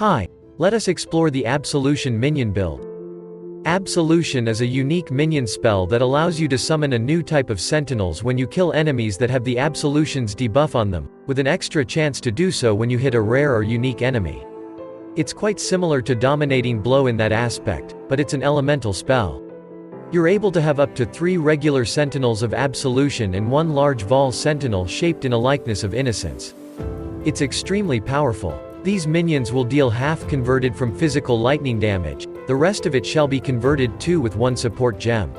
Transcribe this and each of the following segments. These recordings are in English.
Hi, let us explore the Absolution minion build. Absolution is a unique minion spell that allows you to summon a new type of sentinels when you kill enemies that have the Absolution's debuff on them, with an extra chance to do so when you hit a rare or unique enemy. It's quite similar to Dominating Blow in that aspect, but it's an elemental spell. You're able to have up to 3 regular sentinels of Absolution and 1 large Vol sentinel shaped in a likeness of Innocence. It's extremely powerful. These minions will deal half converted from physical lightning damage, the rest of it shall be converted to with 1 support gem.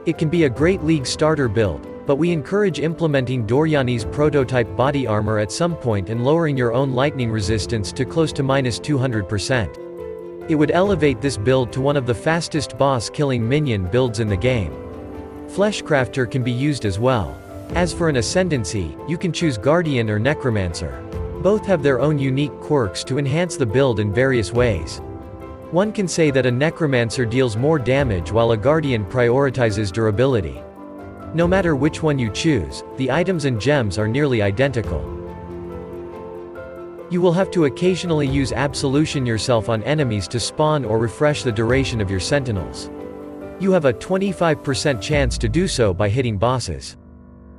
It can be a great league starter build, but we encourage implementing Doryani's prototype body armor at some point and lowering your own lightning resistance to close to -200%. It would elevate this build to one of the fastest boss-killing minion builds in the game. Fleshcrafter can be used as well. As for an ascendancy, you can choose Guardian or Necromancer. Both have their own unique quirks to enhance the build in various ways. One can say that a Necromancer deals more damage while a Guardian prioritizes durability. No matter which one you choose, the items and gems are nearly identical. You will have to occasionally use Absolution yourself on enemies to spawn or refresh the duration of your sentinels. You have a 25% chance to do so by hitting bosses.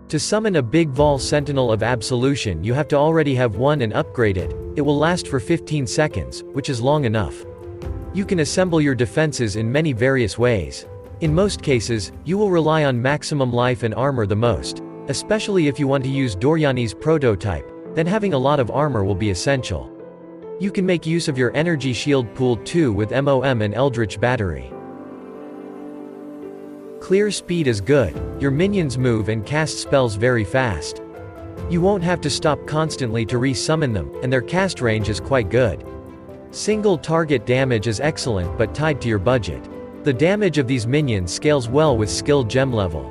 To summon a big Vol Sentinel of Absolution you have to already have one and upgrade it. It will last for 15 seconds, which is long enough. You can assemble your defenses in many various ways. In most cases, you will rely on maximum life and armor the most, especially if you want to use Doryani's prototype, then having a lot of armor will be essential. You can make use of your energy shield pool too with MOM and Eldritch Battery. Clear speed is good, your minions move and cast spells very fast. You won't have to stop constantly to re-summon them, and their cast range is quite good. Single target damage is excellent but tied to your budget. The damage of these minions scales well with skill gem level.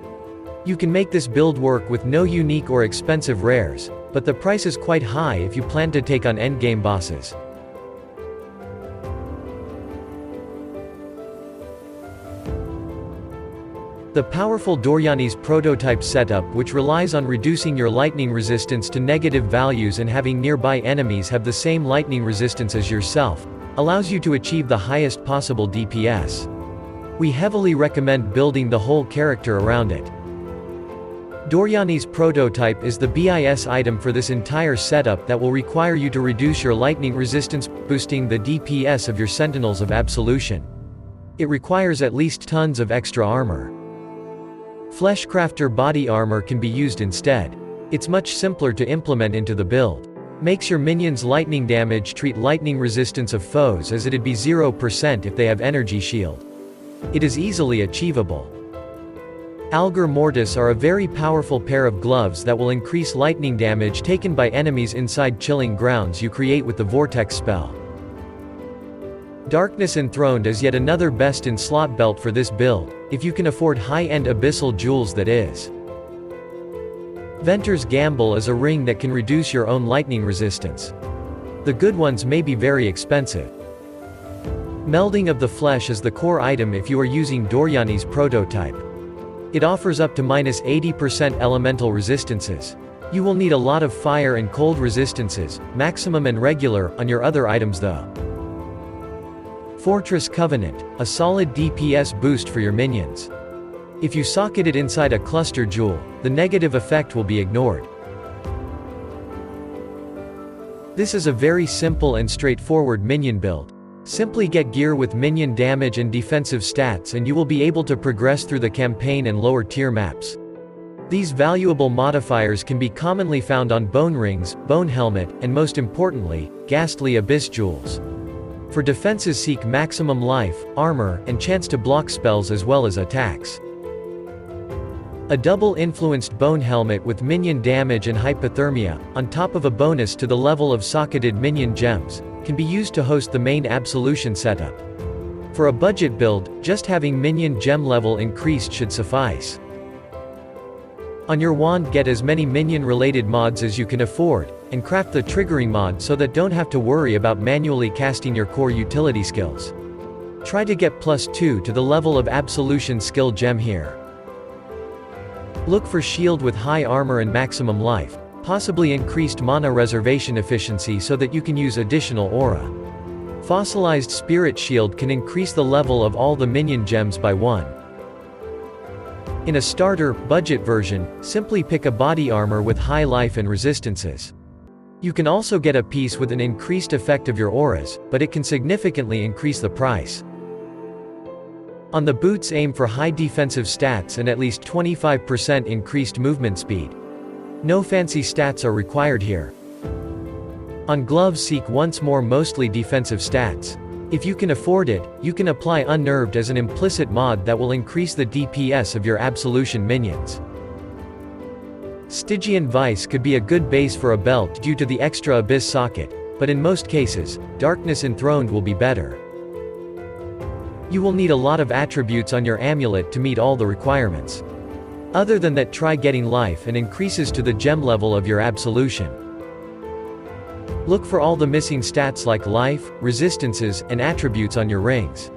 You can make this build work with no unique or expensive rares, but the price is quite high if you plan to take on endgame bosses. The powerful Doryani's prototype setup, which relies on reducing your lightning resistance to negative values and having nearby enemies have the same lightning resistance as yourself, allows you to achieve the highest possible DPS. We heavily recommend building the whole character around it. Doryani's prototype is the BIS item for this entire setup that will require you to reduce your lightning resistance, boosting the DPS of your sentinels of Absolution. It requires at least tons of extra armor. Fleshcrafter body armor can be used instead. It's much simpler to implement into the build. Makes your minions lightning damage treat lightning resistance of foes as it'd be 0% if they have energy shield. It is easily achievable. Algar Mortis are a very powerful pair of gloves that will increase lightning damage taken by enemies inside chilling grounds you create with the Vortex spell. Darkness Enthroned is yet another best in slot belt for this build, if you can afford high-end abyssal jewels that is. Venter's Gamble is a ring that can reduce your own lightning resistance. The good ones may be very expensive. Melding of the Flesh is the core item if you are using Doryani's prototype. It offers up to -80% elemental resistances. You will need a lot of fire and cold resistances, maximum and regular, on your other items though. Fortress Covenant, a solid DPS boost for your minions. If you socket it inside a cluster jewel, the negative effect will be ignored. This is a very simple and straightforward minion build. Simply get gear with minion damage and defensive stats and you will be able to progress through the campaign and lower tier maps. These valuable modifiers can be commonly found on Bone Rings, Bone Helmet, and most importantly, Ghastly Abyss Jewels. For defenses seek maximum life, armor, and chance to block spells as well as attacks. A double influenced Bone Helmet with minion damage and hypothermia, on top of a bonus to the level of socketed minion gems, can be used to host the main Absolution setup. For a budget build, just having minion gem level increased should suffice. On your wand get as many minion-related mods as you can afford, and craft the triggering mod so that don't have to worry about manually casting your core utility skills. Try to get +2 to the level of Absolution skill gem here. Look for shield with high armor and maximum life. Possibly increased mana reservation efficiency so that you can use additional aura. Fossilized Spirit Shield can increase the level of all the minion gems by 1. In a starter, budget version, simply pick a body armor with high life and resistances. You can also get a piece with an increased effect of your auras, but it can significantly increase the price. On the boots, aim for high defensive stats and at least 25% increased movement speed. No fancy stats are required here. On gloves, seek once more mostly defensive stats. If you can afford it, you can apply Unnerved as an implicit mod that will increase the DPS of your Absolution minions. Stygian Vice could be a good base for a belt due to the extra Abyss socket, but in most cases, Darkness Enthroned will be better. You will need a lot of attributes on your amulet to meet all the requirements. Other than that, try getting life and increases to the gem level of your Absolution. Look for all the missing stats like life, resistances, and attributes on your rings.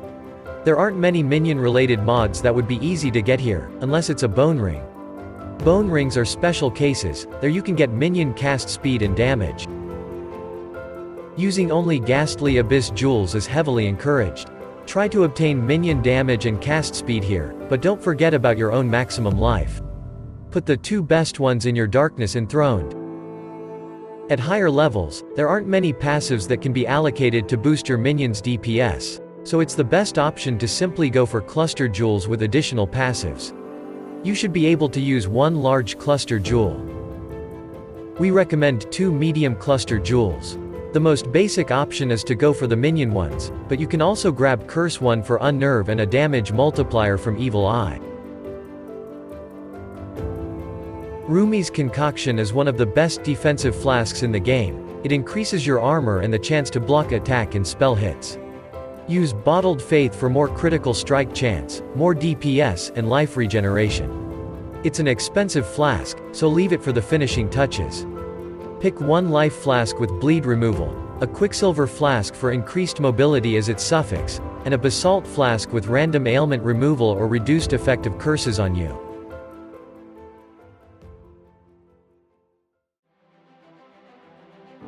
There aren't many minion-related mods that would be easy to get here, unless it's a bone ring. Bone rings are special cases, there you can get minion cast speed and damage. Using only Ghastly Abyss jewels is heavily encouraged. Try to obtain minion damage and cast speed here, but don't forget about your own maximum life. Put the 2 best ones in your Darkness Enthroned. At higher levels, there aren't many passives that can be allocated to boost your minions' DPS, so it's the best option to simply go for cluster jewels with additional passives. You should be able to use 1 large cluster jewel. We recommend 2 medium cluster jewels. The most basic option is to go for the minion ones, but you can also grab Curse 1 for Unnerve and a damage multiplier from Evil Eye. Rumi's Concoction is one of the best defensive flasks in the game. It increases your armor and the chance to block attack and spell hits. Use Bottled Faith for more critical strike chance, more DPS, and life regeneration. It's an expensive flask, so leave it for the finishing touches. Pick 1 life flask with bleed removal, a Quicksilver flask for increased mobility as its suffix, and a Basalt flask with random ailment removal or reduced effect of curses on you.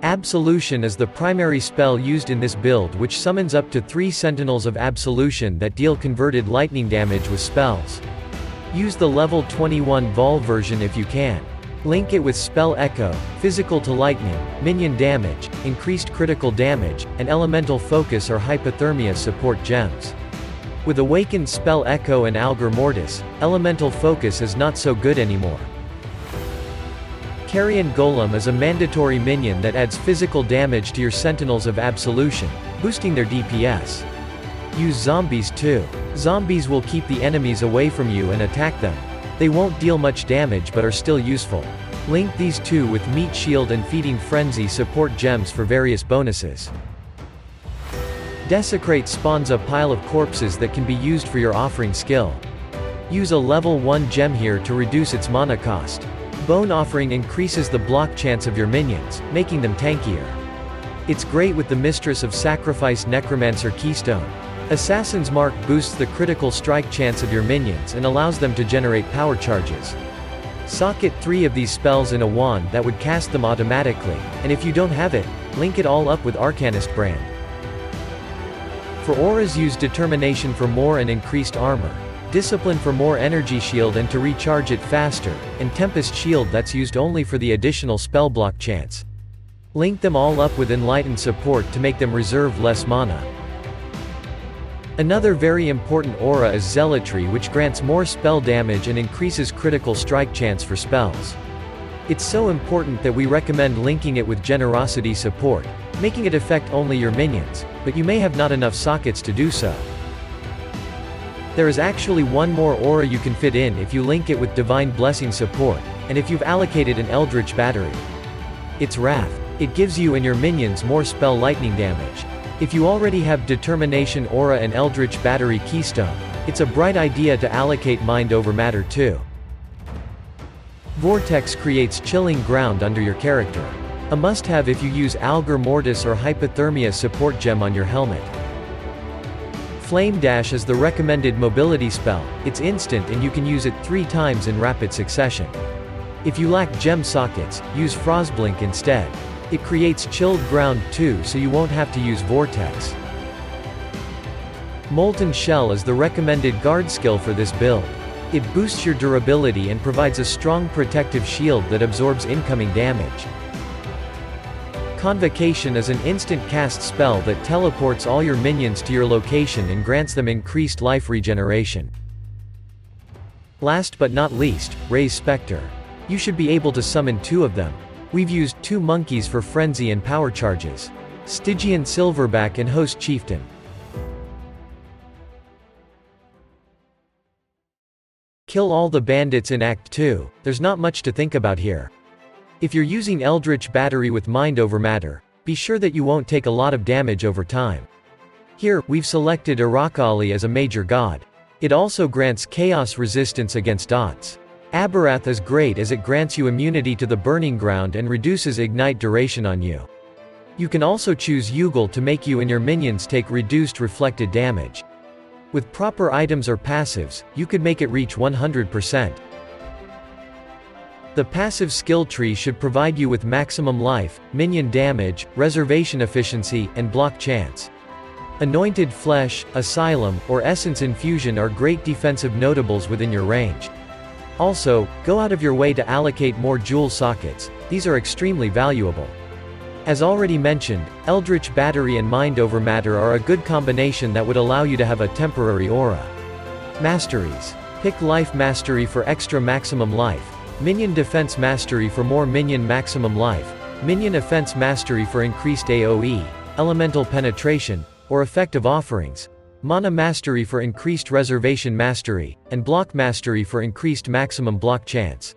Absolution is the primary spell used in this build, which summons up to 3 Sentinels of Absolution that deal converted lightning damage with spells. Use the level 21 Vol version if you can. Link it with Spell Echo, Physical to Lightning, Minion Damage, Increased Critical Damage, and Elemental Focus or Hypothermia support gems. With Awakened Spell Echo and Algor Mortis, Elemental Focus is not so good anymore. Carrion Golem is a mandatory minion that adds physical damage to your Sentinels of Absolution, boosting their DPS. Use Zombies too. Zombies will keep the enemies away from you and attack them. They won't deal much damage but are still useful. Link these 2 with Meat Shield and Feeding Frenzy support gems for various bonuses. Desecrate spawns a pile of corpses that can be used for your offering skill. Use a level 1 gem here to reduce its mana cost. Bone Offering increases the block chance of your minions, making them tankier. It's great with the Mistress of Sacrifice Necromancer Keystone. Assassin's Mark boosts the critical strike chance of your minions and allows them to generate power charges. Socket 3 of these spells in a wand that would cast them automatically, and if you don't have it, link it all up with Arcanist Brand. For auras, use Determination for more and increased armor, Discipline for more energy shield and to recharge it faster, and Tempest Shield that's used only for the additional spell block chance. Link them all up with Enlightened support to make them reserve less mana. Another very important aura is Zealotry, which grants more spell damage and increases critical strike chance for spells. It's so important that we recommend linking it with Generosity support, making it affect only your minions, but you may have not enough sockets to do so. There is actually one more aura you can fit in if you link it with Divine Blessing support, and if you've allocated an Eldritch Battery. It's Wrath. It gives you and your minions more spell lightning damage. If you already have Determination Aura and Eldritch Battery Keystone, it's a bright idea to allocate Mind over Matter too. Vortex creates chilling ground under your character. A must-have if you use Algor Mortis or Hypothermia support gem on your helmet. Flame Dash is the recommended mobility spell. It's instant and you can use it 3 times in rapid succession. If you lack gem sockets, use Frostblink instead. It creates chilled ground too, so you won't have to use Vortex. Molten Shell is the recommended guard skill for this build. It boosts your durability and provides a strong protective shield that absorbs incoming damage. Convocation is an instant cast spell that teleports all your minions to your location and grants them increased life regeneration. Last but not least, Raise Spectre. You should be able to summon 2 of them. We've used 2 monkeys for frenzy and power charges. Stygian Silverback and Host Chieftain. Kill all the bandits in Act 2, there's not much to think about here. If you're using Eldritch Battery with Mind Over Matter, be sure that you won't take a lot of damage over time. Here, we've selected Irakali as a major god. It also grants chaos resistance against dots. Abarath is great as it grants you immunity to the burning ground and reduces ignite duration on you. You can also choose Yugal to make you and your minions take reduced reflected damage. With proper items or passives, you could make it reach 100%. The passive skill tree should provide you with maximum life, minion damage, reservation efficiency, and block chance. Anointed Flesh, Asylum, or Essence Infusion are great defensive notables within your range. Also, go out of your way to allocate more jewel sockets, these are extremely valuable. As already mentioned, Eldritch Battery and Mind Over Matter are a good combination that would allow you to have a temporary aura. Masteries. Pick Life Mastery for extra maximum life, Minion Defense Mastery for more minion maximum life, Minion Offense Mastery for increased AoE, Elemental Penetration, or Effective Offerings, Mana Mastery for increased Reservation Mastery, and Block Mastery for increased maximum block chance.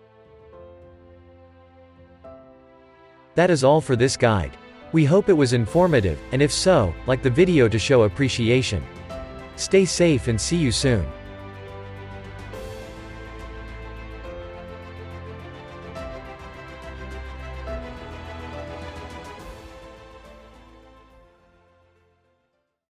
That is all for this guide. We hope it was informative, and if so, like the video to show appreciation. Stay safe and see you soon.